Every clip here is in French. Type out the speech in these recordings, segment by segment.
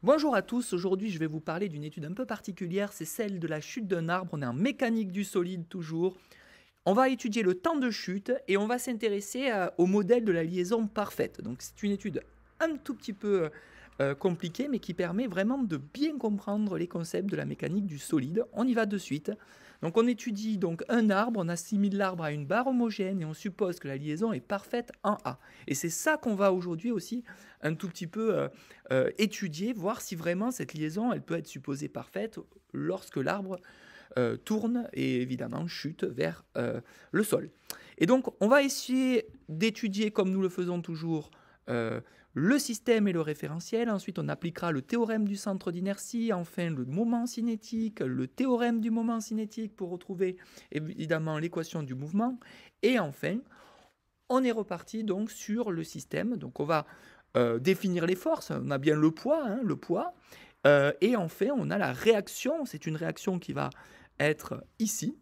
Bonjour à tous, aujourd'hui je vais vous parler d'une étude un peu particulière, c'est celle de la chute d'un arbre, on est en mécanique du solide toujours. On va étudier le temps de chute et on va s'intéresser au modèle de la liaison parfaite. Donc c'est une étude un tout petit peu compliquée mais qui permet vraiment de bien comprendre les concepts de la mécanique du solide. On y va de suite. Donc on étudie donc un arbre, on assimile l'arbre à une barre homogène et on suppose que la liaison est parfaite en A. Et c'est ça qu'on va aujourd'hui aussi un tout petit peu étudier, voir si vraiment cette liaison elle peut être supposée parfaite lorsque l'arbre tourne et évidemment chute vers le sol. Et donc on va essayer d'étudier comme nous le faisons toujours le système et le référentiel. Ensuite on appliquera le théorème du centre d'inertie, enfin le moment cinétique, le théorème du moment cinétique pour retrouver évidemment l'équation du mouvement. Et enfin on est reparti donc sur le système. Donc on va définir les forces, on a bien le poids, et enfin on a la réaction, c'est une réaction qui va être ici.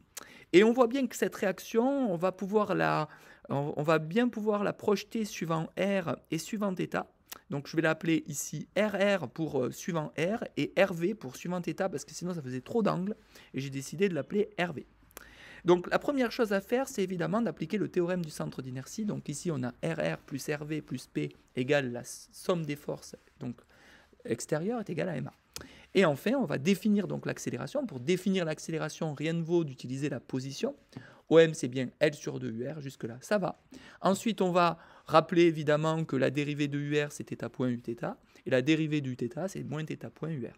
Et on voit bien que cette réaction, on va bien pouvoir la projeter suivant R et suivant θ. Donc je vais l'appeler ici RR pour suivant R et RV pour suivant θ parce que sinon ça faisait trop d'angles et j'ai décidé de l'appeler RV. Donc la première chose à faire, c'est évidemment d'appliquer le théorème du centre d'inertie. Donc ici on a RR plus RV plus P égale la somme des forces donc extérieures est égale à MA. Et enfin, on va définir donc l'accélération. Pour définir l'accélération, rien ne vaut d'utiliser la position. OM, c'est bien L sur 2 UR, jusque-là, ça va. Ensuite, on va rappeler évidemment que la dérivée de UR, c'est θ point Uθ, et la dérivée du θ, c'est moins θ point UR.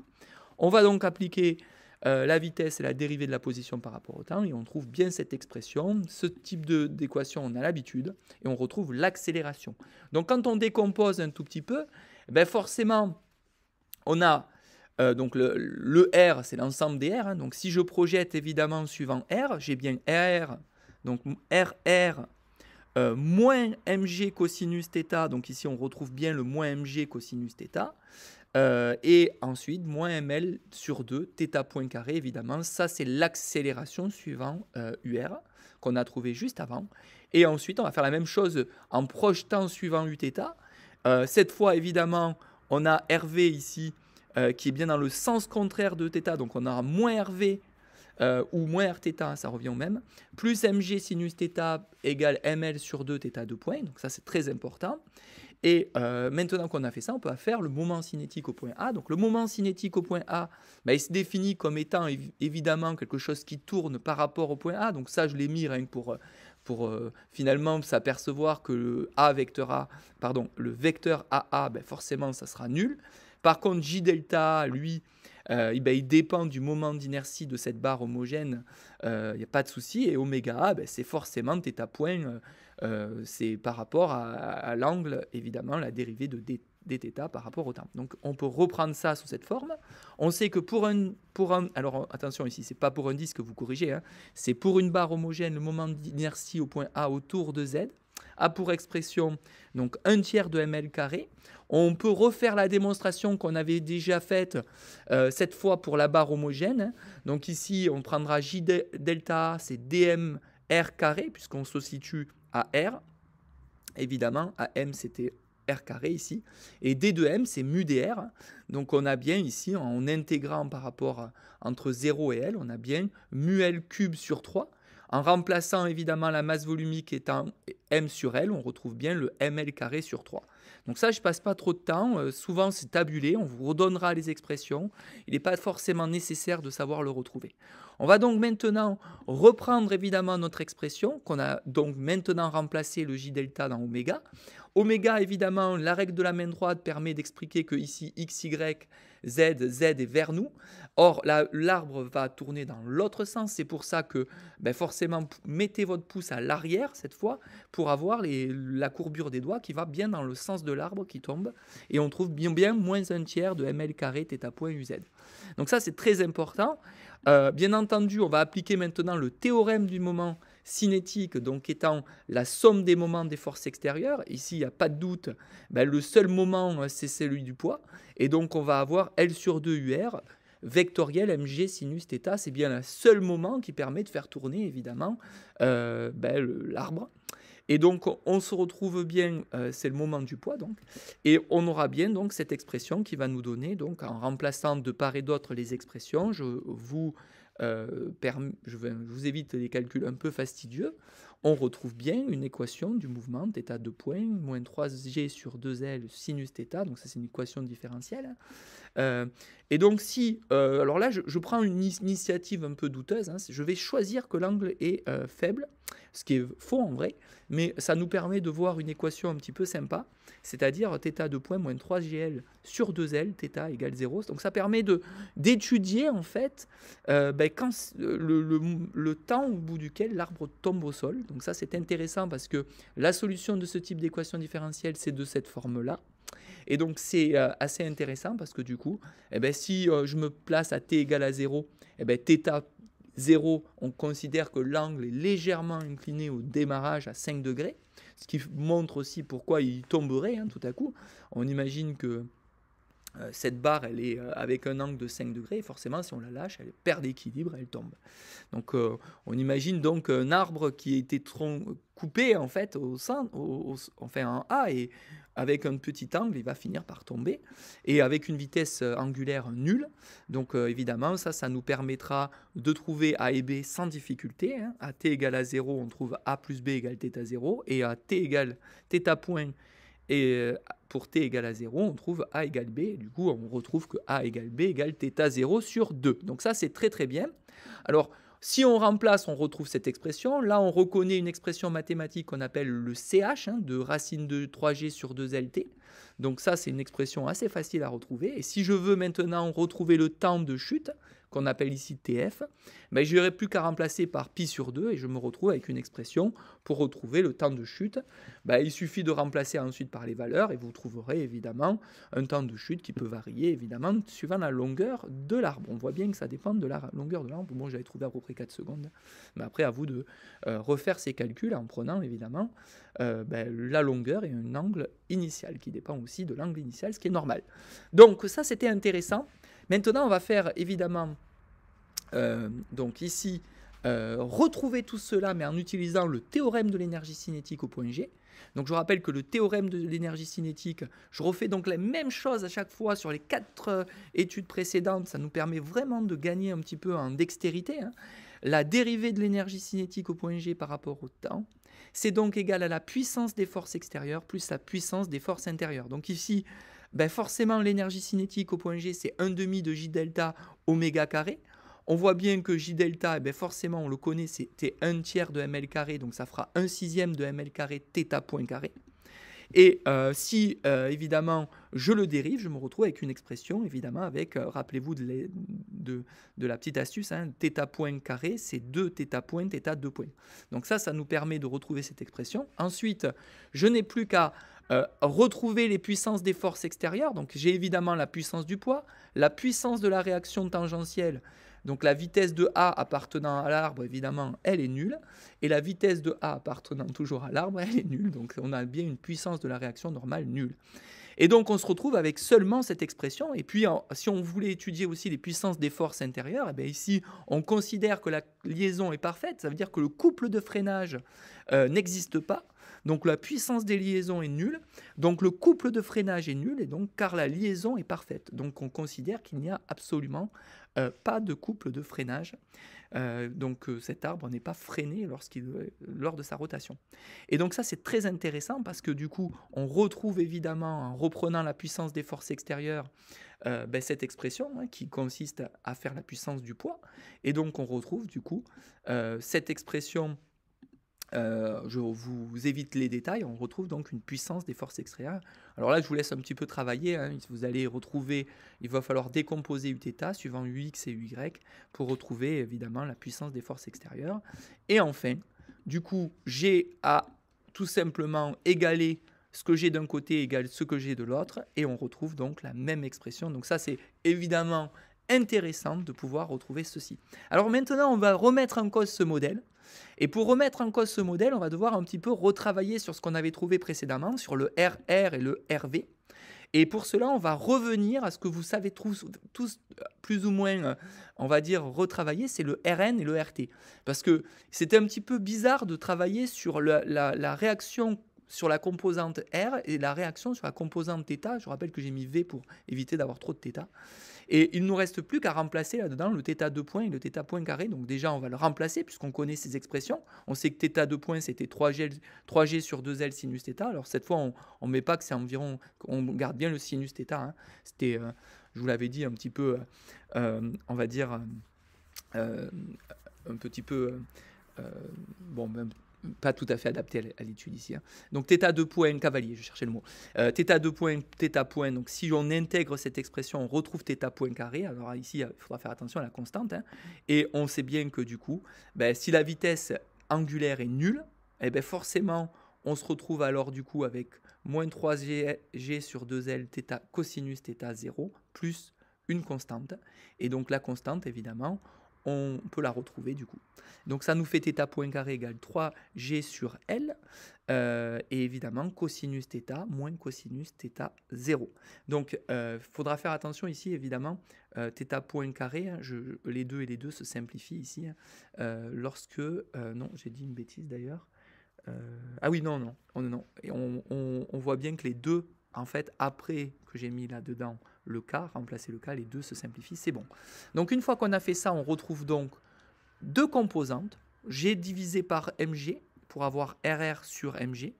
On va donc appliquer la vitesse et la dérivée de la position par rapport au temps, et on trouve bien cette expression. Ce type d'équation, on a l'habitude, et on retrouve l'accélération. Donc quand on décompose un tout petit peu, ben forcément, on a donc le R, c'est l'ensemble des R. Donc si je projette évidemment suivant R, j'ai bien RR, donc RR moins mg cosinus θ. Donc ici on retrouve bien le moins mg cosinus θ. Et ensuite moins ml sur 2 θ point carré évidemment. Ça c'est l'accélération suivant UR qu'on a trouvé juste avant. Et ensuite on va faire la même chose en projetant suivant Uθ. Cette fois évidemment on a RV ici qui est bien dans le sens contraire de θ, donc on aura moins RV ou moins Rθ, ça revient au même, plus mg sinus θ égale ml sur 2 θ 2 points, donc ça c'est très important. Et maintenant qu'on a fait ça, on peut faire le moment cinétique au point A. Donc le moment cinétique au point A, il se définit comme étant évidemment quelque chose qui tourne par rapport au point A, donc ça je l'ai mis rien que pour finalement s'apercevoir que le vecteur AA, forcément ça sera nul. Par contre, J delta, lui, il dépend du moment d'inertie de cette barre homogène, il n'y a pas de souci. Et oméga A, c'est forcément θ point, c'est par rapport à l'angle, évidemment, la dérivée de dθ par rapport au temps. Donc on peut reprendre ça sous cette forme. On sait que pour un alors attention ici, c'est pas pour un disque que vous corrigez, c'est pour une barre homogène, le moment d'inertie au point A autour de Z a pour expression donc 1/3 de ml carré. On peut refaire la démonstration qu'on avait déjà faite cette fois pour la barre homogène. Donc ici, on prendra J delta, c'est dm r carré, puisqu'on se situe à R. Évidemment, à M, c'était R carré ici. Et D de M, c'est mu dr. Donc on a bien ici, en intégrant par rapport entre 0 et L, on a bien mu L cube sur 3. En remplaçant évidemment la masse volumique étant M sur L, on retrouve bien le ml carré sur 3. Donc ça, je ne passe pas trop de temps. Souvent, c'est tabulé. On vous redonnera les expressions. Il n'est pas forcément nécessaire de savoir le retrouver. On va donc maintenant reprendre évidemment notre expression qu'on a donc maintenant remplacé le J delta dans oméga. Oméga, évidemment, la règle de la main droite permet d'expliquer que ici, x, y, z est vers nous. Or, l'arbre va tourner dans l'autre sens. C'est pour ça que, forcément, mettez votre pouce à l'arrière, cette fois, pour avoir la courbure des doigts qui va bien dans le sens de l'arbre qui tombe. Et on trouve bien moins 1/3 de ml carré θ point uz. Donc ça, c'est très important. Bien entendu, on va appliquer maintenant le théorème du moment cinétique, donc étant la somme des moments des forces extérieures. Ici, il n'y a pas de doute, le seul moment, c'est celui du poids. Et donc, on va avoir L sur 2 UR, vectoriel mg sinus θ. C'est bien le seul moment qui permet de faire tourner, évidemment, l'arbre. Et donc, on se retrouve bien, c'est le moment du poids, donc, et on aura bien donc cette expression qui va nous donner, donc, en remplaçant de part et d'autre les expressions, je vous évite les calculs un peu fastidieux, on retrouve bien une équation du mouvement, θ 2 points, moins 3g sur 2L sinus θ, donc ça c'est une équation différentielle, hein. Et donc alors là je prends une initiative un peu douteuse, hein, je vais choisir que l'angle est faible, ce qui est faux en vrai, mais ça nous permet de voir une équation un petit peu sympa, c'est-à-dire θ 2 points moins 3gl sur 2L, θ égale 0. Donc ça permet d'étudier en fait quand le temps au bout duquel l'arbre tombe au sol. Donc ça c'est intéressant parce que la solution de ce type d'équation différentielle c'est de cette forme-là. Et donc c'est assez intéressant parce que du coup, si je me place à t égale à 0, θ 0, on considère que l'angle est légèrement incliné au démarrage à 5 degrés, ce qui montre aussi pourquoi il tomberait tout à coup. On imagine que cette barre, elle est avec un angle de 5 degrés, et forcément, si on la lâche, elle perd l'équilibre, elle tombe. Donc, on imagine donc un arbre qui a été coupé en fait en A, et avec un petit angle, il va finir par tomber, et avec une vitesse angulaire nulle. Donc, évidemment, ça nous permettra de trouver A et B sans difficulté. Hein. À t égale à 0, on trouve A plus B égale θ 0, et à t égale θ point, et pour t égale à 0, on trouve A égale B. Et du coup, on retrouve que A égale B égale θ 0 sur 2. Donc ça, c'est très très bien. Alors, si on remplace, on retrouve cette expression. Là, on reconnaît une expression mathématique qu'on appelle le CH, de racine de 3g sur 2LT. Donc ça, c'est une expression assez facile à retrouver. Et si je veux maintenant retrouver le temps de chute, qu'on appelle ici TF, je n'aurai plus qu'à remplacer par pi sur 2 et je me retrouve avec une expression pour retrouver le temps de chute. Il suffit de remplacer ensuite par les valeurs et vous trouverez évidemment un temps de chute qui peut varier évidemment suivant la longueur de l'arbre. On voit bien que ça dépend de la longueur de l'arbre. Bon, j'avais trouvé à peu près 4 secondes. Mais après, à vous de refaire ces calculs en prenant évidemment la longueur et un angle initial qui dépend aussi de l'angle initial, ce qui est normal. Donc ça, c'était intéressant. Maintenant, on va faire évidemment, donc ici, retrouver tout cela, mais en utilisant le théorème de l'énergie cinétique au point G. Donc je rappelle que le théorème de l'énergie cinétique, je refais donc la même chose à chaque fois sur les 4 études précédentes. Ça nous permet vraiment de gagner un petit peu en dextérité. Hein. La dérivée de l'énergie cinétique au point G par rapport au temps, c'est donc égal à la puissance des forces extérieures plus la puissance des forces intérieures. Donc ici, forcément, l'énergie cinétique au point G, c'est 1/2 de J delta oméga carré. On voit bien que J delta, forcément, on le connaît, c'était 1/3 de ml carré, donc ça fera 1/6 de ml carré θ point carré. Et si, évidemment, je le dérive, je me retrouve avec une expression, évidemment, avec, rappelez-vous de la petite astuce, θ point carré, c'est 2 θ point, θ 2 points. Donc ça nous permet de retrouver cette expression. Ensuite, je n'ai plus qu'à retrouver les puissances des forces extérieures. Donc j'ai évidemment la puissance du poids, la puissance de la réaction tangentielle. Donc la vitesse de A appartenant à l'arbre, évidemment, elle est nulle. Et la vitesse de A appartenant toujours à l'arbre, elle est nulle. Donc on a bien une puissance de la réaction normale nulle. Et donc on se retrouve avec seulement cette expression. Et puis si on voulait étudier aussi les puissances des forces intérieures, ici on considère que la liaison est parfaite. Ça veut dire que le couple de freinage n'existe pas. Donc la puissance des liaisons est nulle, donc le couple de freinage est nul, et donc car la liaison est parfaite. Donc on considère qu'il n'y a absolument pas de couple de freinage. Donc cet arbre n'est pas freiné lors de sa rotation. Et donc ça c'est très intéressant parce que du coup on retrouve évidemment en reprenant la puissance des forces extérieures cette expression qui consiste à faire la puissance du poids. Et donc on retrouve du coup cette expression. Je vous évite les détails, on retrouve donc une puissance des forces extérieures. Alors là, je vous laisse un petit peu travailler, vous allez retrouver, il va falloir décomposer Uθ suivant Ux et Uy pour retrouver évidemment la puissance des forces extérieures. Et enfin, du coup, j'ai à tout simplement égaler ce que j'ai d'un côté égale ce que j'ai de l'autre, et on retrouve donc la même expression. Donc ça, c'est évidemment intéressant de pouvoir retrouver ceci. Alors maintenant, on va remettre en cause ce modèle. Et pour remettre en cause ce modèle, on va devoir un petit peu retravailler sur ce qu'on avait trouvé précédemment, sur le RR et le RV. Et pour cela, on va revenir à ce que vous savez tous plus ou moins, on va dire, retravailler, c'est le Rn et le Rt. Parce que c'était un petit peu bizarre de travailler sur la réaction sur la composante R et la réaction sur la composante θ. Je rappelle que j'ai mis V pour éviter d'avoir trop de θ. Et il ne nous reste plus qu'à remplacer là-dedans le θ2 point et le θ point carré. Donc déjà, on va le remplacer puisqu'on connaît ces expressions. On sait que θ2 point, c'était 3G sur 2L sinus θ. Alors cette fois, on ne met pas que c'est environ... On garde bien le sinus θ. Hein. C'était, je vous l'avais dit, un petit peu, on va dire, un petit peu... bon, même pas tout à fait adapté à l'étude ici. Hein. Donc θ2 point cavalier, je cherchais le mot. θ2 point, θ point, donc si on intègre cette expression, on retrouve θ point carré. Alors ici, il faudra faire attention à la constante. Hein. Et on sait bien que du coup, si la vitesse angulaire est nulle, eh ben forcément, on se retrouve alors du coup avec moins 3g sur 2l θ cosinus θ 0 plus une constante. Et donc la constante, évidemment, on peut la retrouver du coup. Donc ça nous fait θ point carré égale 3g sur L, et évidemment cosinus θ moins cosinus θ 0. Donc il faudra faire attention ici, évidemment, θ point carré, hein, les deux et les deux se simplifient ici, hein, lorsque... non, j'ai dit une bêtise d'ailleurs. Ah oui, non. Et on voit bien que les deux, en fait, après que j'ai mis là-dedans le K, remplacer le K, les deux se simplifient, c'est bon. Donc une fois qu'on a fait ça, on retrouve donc deux composantes. G divisé par mg pour avoir RR sur mg.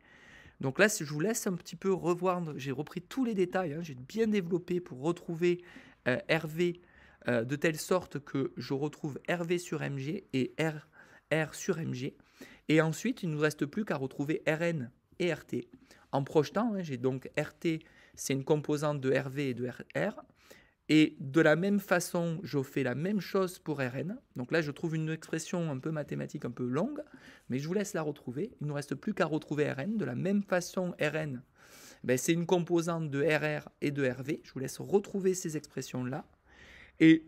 Donc là, je vous laisse un petit peu revoir, j'ai repris tous les détails, hein, j'ai bien développé pour retrouver RV de telle sorte que je retrouve RV sur mg et RR sur mg. Et ensuite, il ne nous reste plus qu'à retrouver Rn et Rt. En projetant, hein, j'ai donc Rt, c'est une composante de Rv et de Rr. Et de la même façon, je fais la même chose pour Rn. Donc là, je trouve une expression un peu mathématique, un peu longue, mais je vous laisse la retrouver. Il ne nous reste plus qu'à retrouver Rn. De la même façon, Rn, c'est une composante de Rr et de Rv. Je vous laisse retrouver ces expressions-là. Et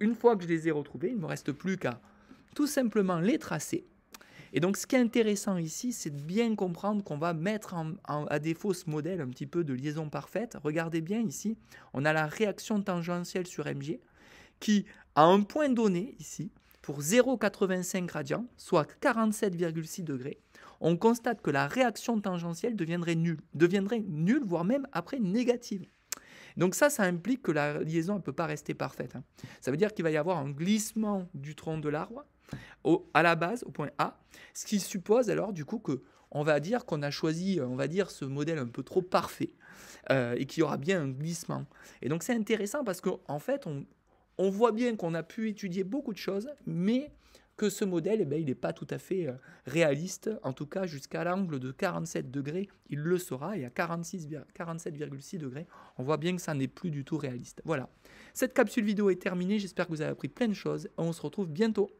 une fois que je les ai retrouvées, il ne me reste plus qu'à tout simplement les tracer. Et donc, ce qui est intéressant ici, c'est de bien comprendre qu'on va mettre à défaut ce modèle un petit peu de liaison parfaite. Regardez bien ici, on a la réaction tangentielle sur mg qui, à un point donné, ici, pour 0,85 radians, soit 47,6 degrés, on constate que la réaction tangentielle deviendrait nulle, voire même après négative. Donc ça implique que la liaison ne peut pas rester parfaite. Hein. Ça veut dire qu'il va y avoir un glissement du tronc de l'arbre à la base, au point A, ce qui suppose alors du coup qu'on va dire qu'on a choisi, on va dire, ce modèle un peu trop parfait et qu'il y aura bien un glissement. Et donc c'est intéressant parce qu'en fait, on voit bien qu'on a pu étudier beaucoup de choses, mais que ce modèle, il n'est pas tout à fait réaliste, en tout cas jusqu'à l'angle de 47 degrés, il le sera, et à 47,6 degrés, on voit bien que ça n'est plus du tout réaliste. Voilà, cette capsule vidéo est terminée, j'espère que vous avez appris plein de choses, on se retrouve bientôt.